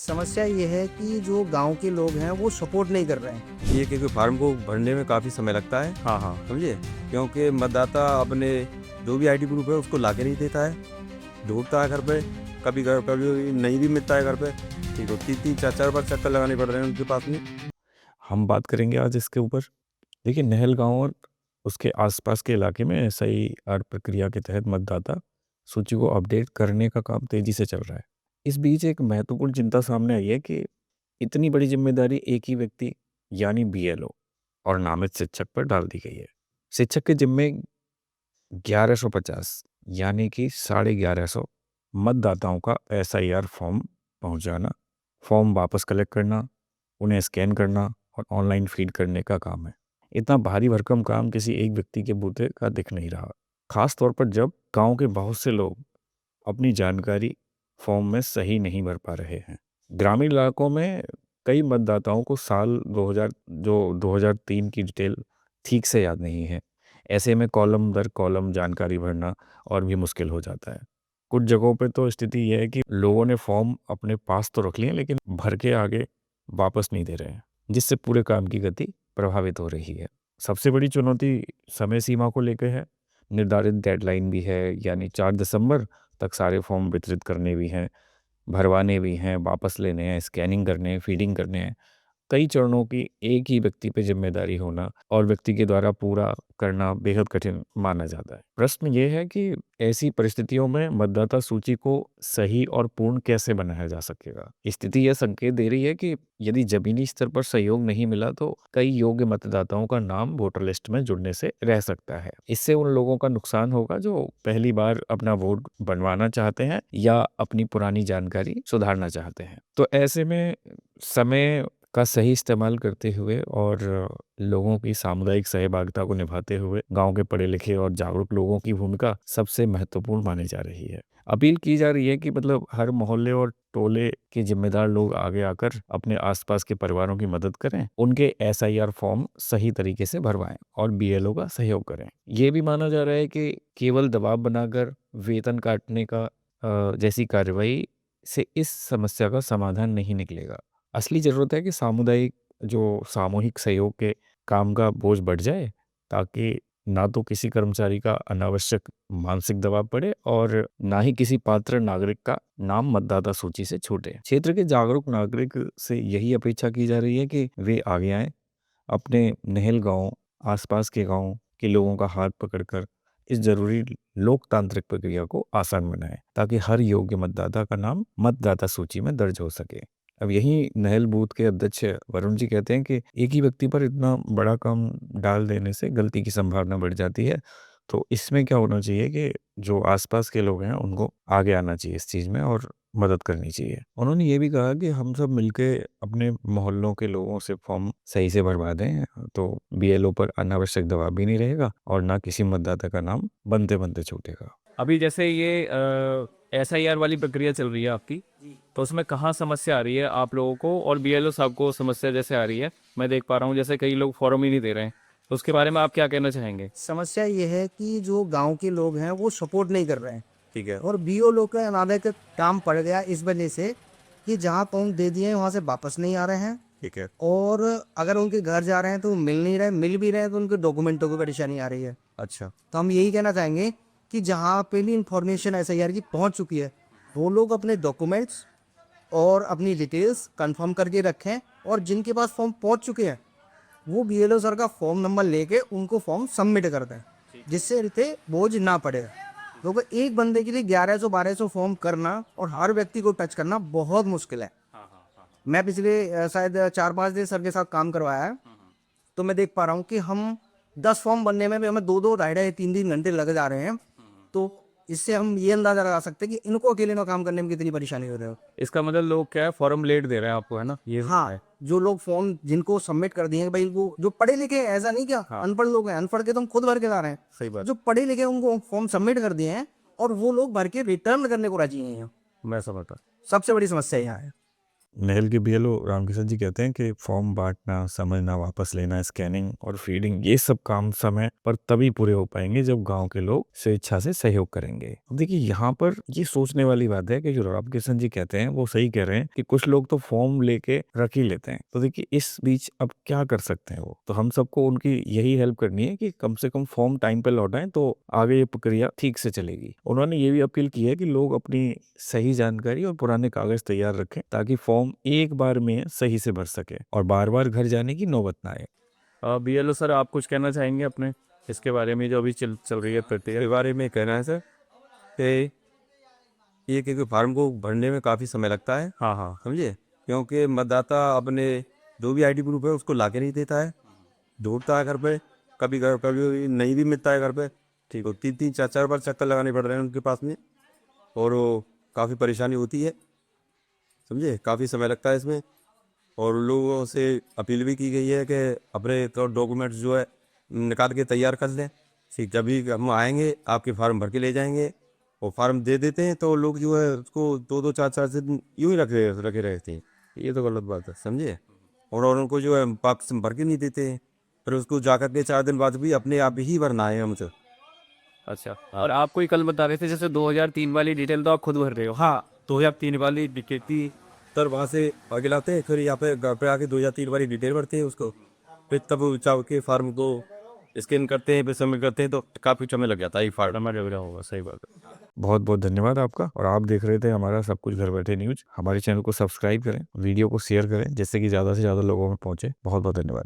समस्या ये है कि जो गांव के लोग हैं वो सपोर्ट नहीं कर रहे हैं। ये क्योंकि फॉर्म को भरने में काफ़ी समय लगता है। हाँ, हाँ। समझे, क्योंकि मतदाता अपने जो भी आईडी प्रूफ है उसको ला के नहीं देता है, ढूंढता है घर पे, कभी नहीं भी मिलता है घर पे। ठीक है, 3-4 बार चक्कर लगाने पड़ रहे हैं उनके पास में। हम बात करेंगे आज इसके ऊपर। देखिए, नहल गाँव और उसके आसपास के इलाके में एसआईआर प्रक्रिया के तहत मतदाता सूची को अपडेट करने का काम तेजी से चल रहा है। इस बीच एक महत्वपूर्ण चिंता सामने आई है कि इतनी बड़ी जिम्मेदारी एक ही व्यक्ति यानी बीएलओ और नामित शिक्षक पर डाल दी गई है। शिक्षक के जिम्मे 1150 यानी कि 1150 मतदाताओं का एसआईआर फॉर्म पहुंचाना, फॉर्म वापस कलेक्ट करना, उन्हें स्कैन करना और ऑनलाइन फीड करने का काम है। इतना भारी भरकम काम किसी एक व्यक्ति के बूते का दिख नहीं रहा, खास तौर पर जब गांव के बहुत से लोग अपनी जानकारी फॉर्म में सही नहीं भर पा रहे हैं। ग्रामीण इलाकों में कई मतदाताओं को साल 2003 की डिटेल ठीक से याद नहीं है। ऐसे में कॉलम दर कॉलम जानकारी भरना और भी मुश्किल हो जाता है। कुछ जगहों पे तो स्थिति यह है कि लोगों ने फॉर्म अपने पास तो रख लिए लेकिन भर के आगे वापस नहीं दे रहे हैं, जिससे पूरे काम की गति प्रभावित हो रही है। सबसे बड़ी चुनौती समय सीमा को लेकर है। निर्धारित डेडलाइन भी है, यानी 4 दिसंबर तक सारे फॉर्म वितरित करने भी हैं, भरवाने भी हैं, वापस लेने हैं, स्कैनिंग करने हैं, फीडिंग करने हैं। कई चरणों की एक ही व्यक्ति पे जिम्मेदारी होना और व्यक्ति के द्वारा पूरा करना बेहद कठिन माना जाता है। प्रश्न ये है कि ऐसी परिस्थितियों में मतदाता सूची को सही और पूर्ण कैसे बनाया जा सकेगा। स्थिति यह संकेत दे रही है कि यदि जमीनी स्तर पर सहयोग नहीं मिला तो कई योग्य मतदाताओं का नाम वोटर लिस्ट में जुड़ने से रह सकता है। इससे उन लोगों का नुकसान होगा जो पहली बार अपना वोट बनवाना चाहते हैं या अपनी पुरानी जानकारी सुधारना चाहते हैं। तो ऐसे में समय का सही इस्तेमाल करते हुए और लोगों की सामुदायिक सहभागिता को निभाते हुए गांव के पढ़े लिखे और जागरूक लोगों की भूमिका सबसे महत्वपूर्ण मानी जा रही है। अपील की जा रही है कि मतलब हर मोहल्ले और टोले के जिम्मेदार लोग आगे आकर अपने आसपास के परिवारों की मदद करें, उनके एसआईआर फॉर्म सही तरीके से भरवाएं और बीएलओ का सहयोग करें। ये भी माना जा रहा है कि केवल दबाव बनाकर वेतन काटने का जैसी कार्रवाई से इस समस्या का समाधान नहीं निकलेगा। असली ज़रूरत है कि सामूहिक सहयोग के काम का बोझ बढ़ जाए, ताकि ना तो किसी कर्मचारी का अनावश्यक मानसिक दबाव पड़े और ना ही किसी पात्र नागरिक का नाम मतदाता सूची से छूटे। क्षेत्र के जागरूक नागरिक से यही अपेक्षा की जा रही है कि वे आगे आएं, अपने नहल गांव, आसपास के गांव के लोगों का हाथ पकड़कर इस जरूरी लोकतांत्रिक प्रक्रिया को आसान बनाएं, ताकि हर योग्य मतदाता का नाम मतदाता सूची में दर्ज हो सके। अब यही नहल बूथ के अध्यक्ष वरुण जी कहते हैं कि एक ही व्यक्ति पर इतना बड़ा काम डाल देने से गलती की संभावना बढ़ जाती है। तो इसमें क्या होना चाहिए कि जो आसपास के लोग हैं उनको आगे आना चाहिए इस चीज़ में और मदद करनी चाहिए। उन्होंने ये भी कहा कि हम सब मिलके अपने मोहल्लों के लोगों से फॉर्म सही से भरवा दें, तो बीएलओ पर अनावश्यक दबाव भी नहीं रहेगा और ना किसी मतदाता का नाम बनते बनते छूटेगा। अभी जैसे ये एसआईआर वाली प्रक्रिया चल रही है आपकी, तो उसमें कहाँ समस्या आ रही है आप लोगों को और बीएलओ साहब को समस्या जैसे आ रही है? मैं देख पा रहा हूँ जैसे कई लोग फॉर्म ही नहीं दे रहे हैं, तो उसके बारे में आप क्या कहना चाहेंगे? समस्या ये है कि जो गांव के लोग हैं वो सपोर्ट नहीं कर रहे हैं। ठीक है। और बीओ लोग का अनादर का काम पड़ गया इस वजह से कि जहाँ फॉर्म दे दिए हैं वहाँ से वापस नहीं आ रहे हैं। ठीक है। और अगर उनके घर जा रहे हैं तो मिल नहीं रहे, मिल भी रहे हैं तो उनके डॉक्यूमेंटों की परेशानी आ रही है। अच्छा। तो हम यही कहना चाहेंगे कि जहाँ पे भी इंफॉर्मेशन एसआईआर की पहुँच चुकी है वो लोग अपने डॉक्यूमेंट्स और अपनी डिटेल्स कंफर्म करके रखें, और जिनके पास फॉर्म पहुँच चुके हैं वो बीएलओ सर का फॉर्म नंबर लेके उनको फॉर्म सबमिट कर दें, जिससे इतने बोझ ना पड़े। क्योंकि एक बंदे के लिए 1100-1200 फॉर्म करना और हर व्यक्ति को टच करना बहुत मुश्किल है। मैं पिछले शायद 4-5 दिन सर के साथ काम करवाया है, तो मैं देख पा रहा हूँ कि हम 10 फॉर्म बनने में भी हमें 2-2, 2.5, 3-3 घंटे लग जा रहे हैं। तो इससे हम ये अंदाजा लगा सकते हैं कि इनको अकेले में काम करने में कितनी परेशानी हो रही है। इसका मतलब लोग क्या है, फॉर्म लेट दे रहे हैं आपको, है ना? ये हाँ, है। जो लोग फॉर्म जिनको सबमिट कर दिए हैं भाई, वो जो पढ़े लिखे हैं, ऐसा नहीं क्या अनपढ़ लोग हैं, अनपढ़ के तो हम खुद भर के ला रहे हैं। सही बात। जो पढ़े लिखे हैं उनको फॉर्म सबमिट कर दिए हैं और वो लोग भर के रिटर्न करने को राजी नहीं है। मैं समझता। सबसे बड़ी समस्या यहाँ है। नहल के बीएलओ रामकिशन जी कहते हैं कि फॉर्म बांटना, समझना, वापस लेना, स्कैनिंग और फीडिंग, ये सब काम समय पर तभी पूरे हो पाएंगे जब गांव के लोग स्वेच्छा से सहयोग करेंगे। अब देखिए यहाँ पर ये सोचने वाली बात है कि जो रामकिशन जी कहते हैं वो सही कह रहे हैं कि कुछ लोग तो फॉर्म लेके रख ही लेते हैं। तो देखिए इस बीच अब क्या कर सकते हैं वो, तो हम सबको उनकी यही हेल्प करनी है कि कम से कम फॉर्म टाइम पे लौटाएं तो आगे ये प्रक्रिया ठीक से चलेगी। उन्होंने ये भी अपील की है कि लोग अपनी सही जानकारी और पुराने कागज तैयार रखें ताकि फॉर्म एक बार में सही से भर सके और बार बार घर जाने की नौबत ना आए। बीएलओ सर, आप कुछ कहना चाहेंगे अपने इसके बारे में, जो अभी चल रही है प्रक्रिया? के बारे में कहना है सर कि एक एक फार्म को भरने में काफ़ी समय लगता है, हाँ हाँ। समझे, क्योंकि मतदाता अपने जो भी आईडी प्रूफ है उसको ला के नहीं देता है, ढूंढता है घर पे, कभी नहीं भी मिलता है घर पे, ठीक हो, 3-3 4-4 बार चक्कर लगाने पड़ रहे हैं उनके पास में, और वो काफ़ी परेशानी होती है, समझे, काफ़ी समय लगता है इसमें। और लोगों से अपील भी की गई है कि अपने तो डॉक्यूमेंट्स जो है निकाल के तैयार कर लें, ठीक, जब भी हम आएंगे आपके फार्म भर के ले जाएंगे, वो फार्म दे देते हैं तो लोग जो है उसको 2-2 4-4 दिन यूँ ही रखे रहते हैं, ये तो गलत बात है, समझे। और उनको जो है वापस भर के नहीं देते हैं, फिर उसको जा कर के 4 दिन बाद भी अपने आप ही भरना है हमसे। अच्छा, और आप कोई कल बता रहे थे जैसे 2003 वाली डिटेल तो आप खुद भर रहे हो? हाँ, 2003 वाली डिटेल थी, सर वहाँ से आगे लाते हैं, फिर यहाँ पे घर पे आके 2003 वाली डिटेल भरते हैं उसको, फिर तब चाव के फार्म को स्कैन करते हैं, फिर सबमिट करते हैं, तो काफ़ी समय लग जाता है ये फार्म। समय लग रहा होगा, सही बात है। बहुत बहुत धन्यवाद आपका। और आप देख रहे थे हमारा सब कुछ घर बैठे न्यूज। हमारे चैनल को सब्सक्राइब करें, वीडियो को शेयर करें जिससे कि ज़्यादा से ज़्यादा लोगों में पहुंचे। बहुत बहुत धन्यवाद।